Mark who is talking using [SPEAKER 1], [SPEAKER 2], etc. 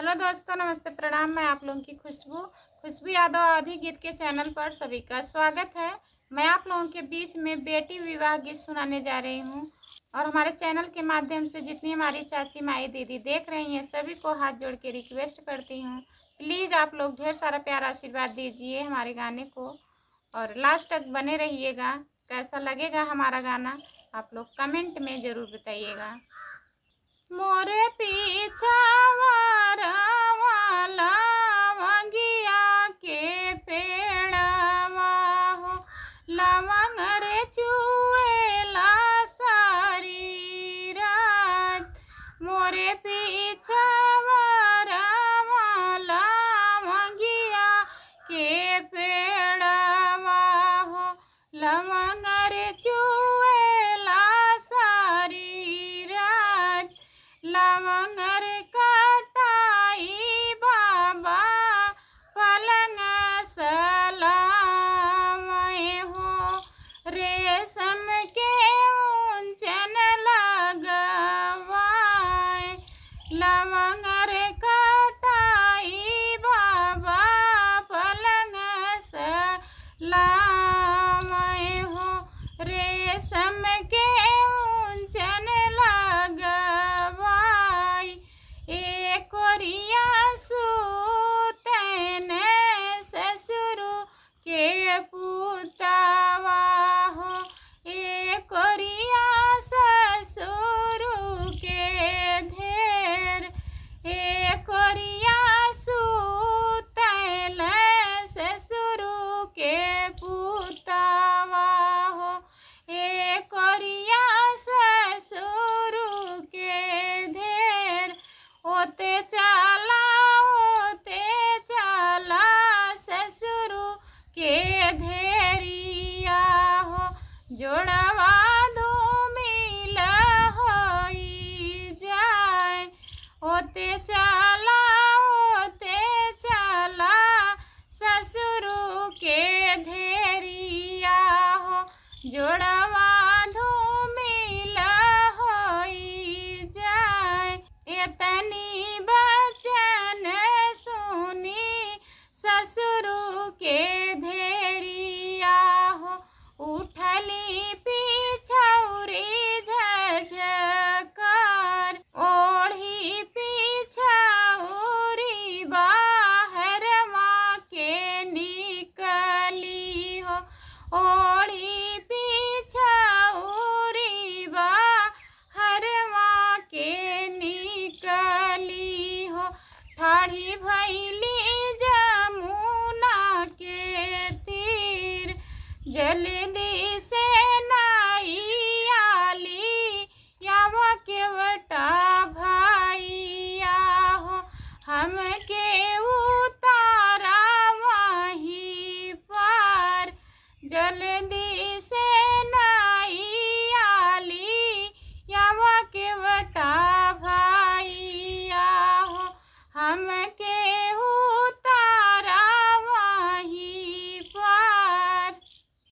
[SPEAKER 1] Hello दोस्तों, नमस्ते, प्रणाम। मैं आप लोगों की खुशबू यादव आदि गीत के चैनल पर सभी का स्वागत है। मैं आप लोगों के बीच में बेटी विवाह गीत सुनाने जा रही हूँ और हमारे चैनल के माध्यम से जितनी हमारी चाची माई दीदी देख रही हैं सभी को हाथ जोड़ के रिक्वेस्ट करती हूँ, प्लीज़ आप लोग ढेर सारा प्यार आशीर्वाद दीजिए हमारे गाने को और लास्ट तक बने रहिएगा। कैसा लगेगा हमारा गाना आप लोग कमेंट में ज़रूर बताइएगा। मोरे पीछा वाला मंगिया के पेड़वा हो, लवंग रे चुएला सारी रात। मोरे पीछा वाला मंगिया के पेड़वा हो, लवंग रे चुएला सारी रात। लवंग रे कटाई बाबा पलंग सलामय हो, रेशम के ऊंचन लगवाए। लवंग रे कटाई बाबा पलंग सलामय हो, रेशम के ऊंचन लगवाई। एक कोरिया सूतन ससुर के पुतवा हो, एक कोरिया ससुर के धेर। एक कोरिया सूतल ससुर के पुतवा हो, एक कोरिया ससुर के धेर। ओते चला ससुर के धेरिया हो, जोड़वा धूमिल होई जाए। ओते चला ससुर के धेरिया हो, जोड़वा धूमिल होई जाए। एतनी बचन सुनी ससुर के धेरिया हो, उठली पिछौरी झझकार। ओढ़ी पिछौरी बाहर माँ के निकली हो, ओढ़ी पिछौरी बाहर माँ के निकली हो। ठाढ़ी भैली जमुना के तीर, जल्दी से